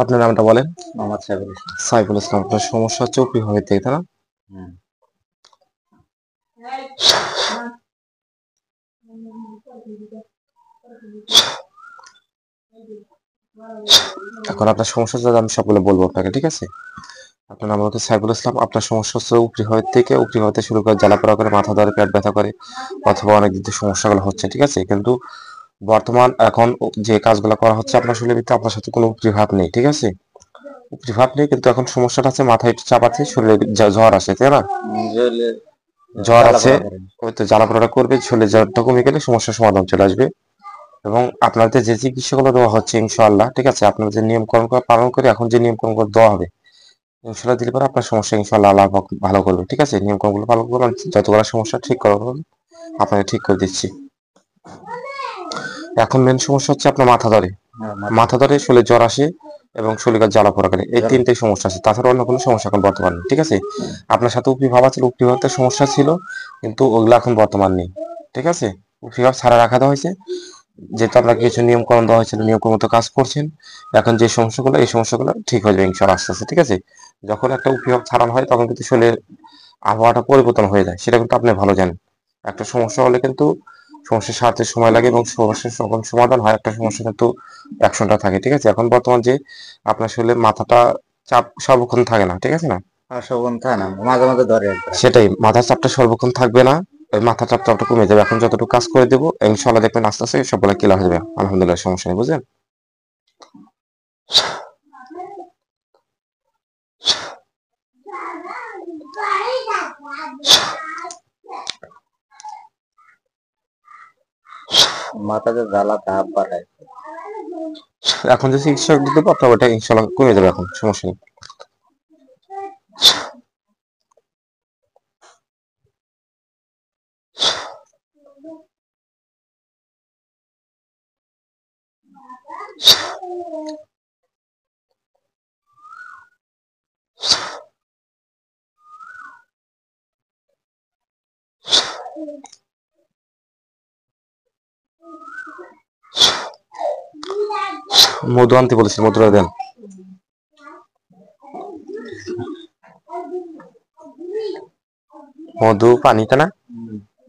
আপনার নামটা বলেন। মোহাম্মদ সাইফুল ইসলাম। সাইফুল ইসলাম। আপনার সমস্যা হচ্ছে উপরি ভাবে থেকে, তাই না? হুম। এখন আপনার সমস্যা যদি আমি সবগুলো বলবো আপনাকে, ঠিক আছে? আপনার নাম হচ্ছে সাইফুল ইসলাম। আপনার সমস্যা হচ্ছে উপরি থেকে, উপরি হতে শুরু করে জ্বালাপোড়া করে, মাথা ধরে, পেট ব্যথা করে, অথবা অনেক দিক থেকে সমস্যাগুলো হচ্ছে, ঠিক আছে? কিন্তু বর্তমান এখন যে কাজগুলো করা হচ্ছে আপনার শরীরের ভিতরে, আপনার সাথে কোনো উপরিভাব নেই, ঠিক আছে? উপরিভাব নেই, কিন্তু এখন সমস্যাটা আছে মাথায় একটু চাপ আছে, শরীরে জ্বর আসে, তাই না? জ্বর আছে, জ্বালাপোড়া করে। ওই তো জ্বালাপোড়া করবে, শরীরে জ্বরটা কমে গেলে সমস্যার সমাধান চলে আসবে। এবং আপনাদের যে চিকিৎসাগুলো দেওয়া হচ্ছে ইনশাআল্লাহ, ঠিক আছে, আপনার যে নিয়মকরণ পালন করে এখন যে নিয়মকরণ দেওয়া হবে ইনশাআল্লাহ, দিলে পরে আপনার সমস্যা ইনশাআল্লাহ আল্লাহ পাক ভালো করবে, ঠিক আছে? নিয়মকরণগুলো পালন করবেন, যতগুলো সমস্যা ঠিক করা হবে আপনাকে ঠিক করে দিচ্ছি। এখন মেন সমস্যা হচ্ছে আপনার মাথা ধরে, মাথা ধরে, শরীরে জ্বর আসে এবং শরীরে জ্বালাপোড়া করে, এই তিনটেই সমস্যা আছে, তাছাড়া অন্য কোনো সমস্যা এখন বর্তমান নেই, ঠিক আছে? আপনার সাথে উপরিভাব ছিল, উপরিভাবের সমস্যা ছিল, কিন্তু ওগুলো এখন বর্তমান নেই, ঠিক আছে? উপরিভাব ছাড়া রাখা দেওয়া হয়েছে, যেহেতু আপনাকে কিছু নিয়মকরণ দেওয়া হয়েছিল, নিয়মকরণ মতো কাজ করছেন। এখন যে সমস্যাগুলো, এই সমস্যাগুলো ঠিক হয়ে যাবে ইনশাআল্লাহ আস্তে আস্তে, ঠিক আছে? যখন একটা উপরিভাব ছাড়ানো হয় তখন কিন্তু শরীরের আবহাওয়াটা পরিবর্তন হয়ে যায়, সেটা কিন্তু আপনি ভালো জানেন। একটা সমস্যা হলে কিন্তু সমস্যার সারতে সময় লাগে এবং সমস্যার যখন সমাধান হয় একটা সমস্যা কিন্তু অ্যাকশনটা থাকে, ঠিক আছে? এখন বর্তমান যে আপনার শরীরে মাথাটা চাপ সর্বক্ষণ থাকে না, ঠিক আছে না? মাঝে মাঝে ধরে একবার। সেটাই, মাথার চাপটা সর্বক্ষণ থাকবে না, ওই মাথার চাপটা কমে যাবে। এখন যতটুকু কাজ করে দেবো ইনশাআল্লাহ দেখবেন আস্তে আস্তে সবগুলো ক্লিয়ার হয়ে যাবে আলহামদুলিল্লাহ, সমস্যা নেই, বুঝলেন? মাথাতে জ্বালা তাপ বাড়ায়। এখন যে চিকিৎসা দেবো আপনার ওটা ইনশাআল্লাহ কমে যাবে, এখন সমস্যা নেই। মধু আনতে বলেছি, মধুটা দেন। মধু, পানিটা না?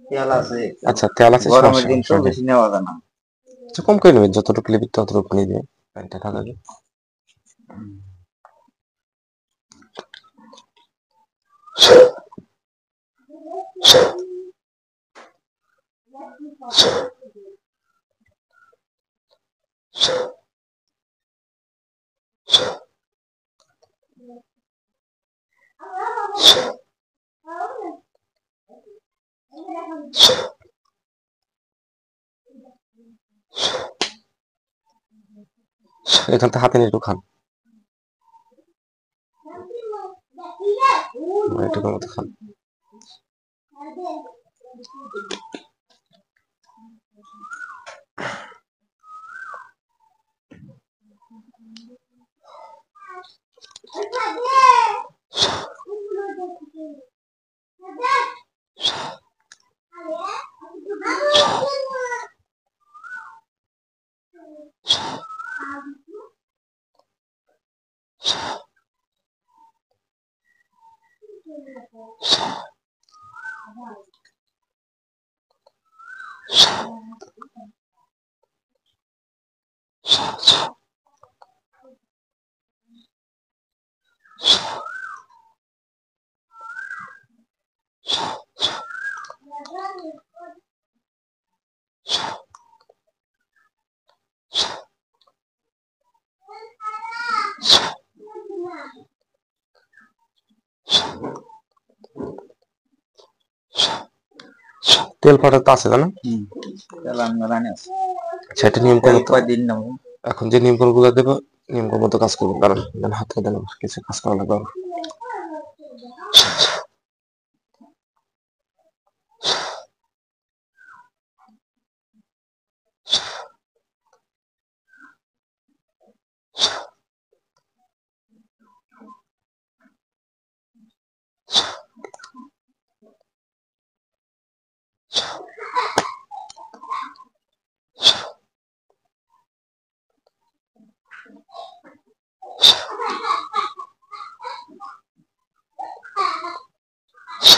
তেল আছে, আচ্ছা, তেল আছে, গরমের সমস্যা দিন নেই, তো বেশি নেওয়া যায় না। আচ্ছা, কম করে নেবেন, যতটুকু নেবেন ততটুকু নিয়ে নেবেন, পানিটা থাকাবে। এখান থেকে হাতে নিয়ে একটু খান, এটুকুর মতো খান। তেল পাউডার তো আছে, তাই না? তেল আমদানি আছে। সেটা নিয়ম করবো তো। কয়দিন নেবো? এখন যে নিয়মকরণ গুলো দেবো নিয়মকরণ মতো কাজ করবো, কারণ হাতে দেন আমার কিছু কাজ করা লাগবে আমার।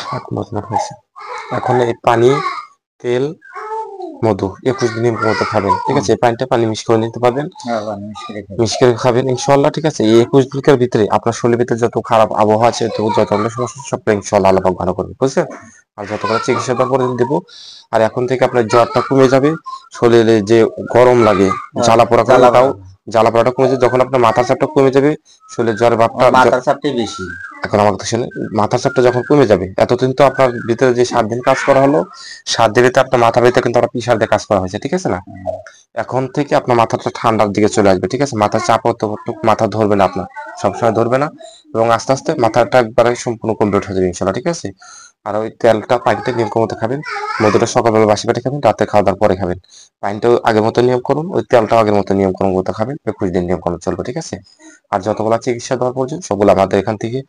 7 বছর হয়েছে। এখন এই পানি, তেল, মধু 21 দিনের মতো খাবেন, ঠিক আছে? এই পানি মিক্স করে নিতে পারবেন, মিক্স করে খাবেন ইনশাআল্লাহ, ঠিক আছে? এই 21 দিনের ভিতরে আপনার শরীরের ভিতরে যত খারাপ আবহাওয়া আছে, যত সমস্যা সবটা ইনশাআল্লাহ আল্লাহ পাক ভালো করবে, বুঝছেন? আর যতগুলো চিকিৎসা দরকার দেবো। আর এখন থেকে আপনার জ্বরটা কমে যাবে, শরীরে যে গরম লাগে, জ্বালা পোড়া করে, তাও জ্বালা পোড়াটা কমে যাবে। যখন আপনার মাথার চাপটা কমে যাবে, শরীরের জ্বরের ভাবটা, মাথার চাপটাই বেশি। এখন আমার কথা শুনে, মাথার চাপটা যখন কমে যাবে, এতদিন তো আপনার ভিতরে যে 7 দিন কাজ করা হলো, 7 দিনে তো আপনার মাথার ভিতরে কিন্তু আমরা প্রেসার দিয়ে কাজ করা হয়েছে, ঠিক আছে না? এখন থেকে আপনার মাথাটা ঠান্ডার দিকে চলে আসবে, ঠিক আছে? মাথার চাপ মাথা ধরবে না আপনার, সবসময় ধরবে না, এবং আস্তে আস্তে মাথাটা একবারে সম্পূর্ণ কমপ্লিট হয়ে যাবে ইনশাল্লাহ, ঠিক আছে? আর ওই তেলটা, পানিটা নিয়ম মতো খাবেন, মধুটা সকালবেলা বাসি পেটে খাবেন, রাতে খাওয়া দাওয়ার পরে খাবেন। পানিটাও আগের মতো নিয়ম করুন, ওই তেলটাও আগের মতো নিয়ম করুন মতো খাবেন, 21 দিন নিয়ম করুন চলবে, ঠিক আছে? আর যতগুলো চিকিৎসা দেওয়ার প্রয়োজন সবগুলো আমাদের এখান থেকে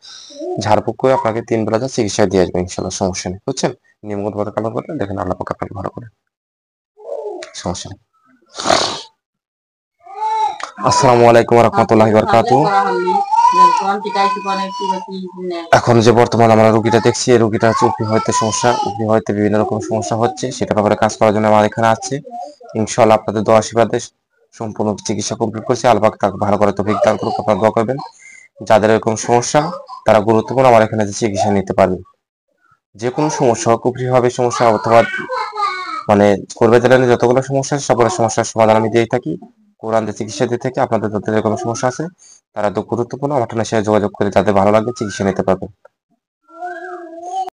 ঝাড়ফুঁক করে আপনাকে 3 বেলা চিকিৎসা দিয়ে আসবে ইনশাল্লাহ, সমস্যা নেই, বুঝছেন? নিয়মগত ভাবে পালন করলে দেখেন আল্লাহ পাক আপনাকে ভালো করে, সমস্যা নেই। আসসালামু আলাইকুম ওয়া রাহমাতুল্লাহি ওয়া বারাকাতুহু। এখন যে বর্তমান আমরা রোগীটা দেখছি, এই রোগীটা হচ্ছে উপরি হইতে সমস্যা, উপরি হইতে বিভিন্ন রকম সমস্যা হচ্ছে, সেটার ব্যাপারে কাজ করার জন্য আমার এখানে আছে ইনশাআল্লাহ। আপনাদের দোয়া আশীর্বাদে সম্পূর্ণ চিকিৎসা কমপ্লিট করছি, আল্লাহ পাক তাকে ভালো করে তৌফিক দান করুক। আপনারা দোয়া করবেন, যাদের এরকম সমস্যা তারা গুরুত্বপূর্ণ আমার এখানে যে চিকিৎসা নিতে পারবেন। যে কোনো সমস্যা হোক, উপরি হবে সমস্যা অথবা মানে করবে জেলায় যতগুলো সমস্যা আছে সবগুলো সমস্যার সমাধান আমি দিয়ে থাকি, কোরআন দিয়ে চিকিৎসা দিয়ে থাকি। আপনাদের যাদের এরকম সমস্যা আছে তারা তো গুরুত্বপূর্ণ, আমার সাথে যোগাযোগ করে যাদের ভালো লাগবে চিকিৎসা নিতে পারবেন।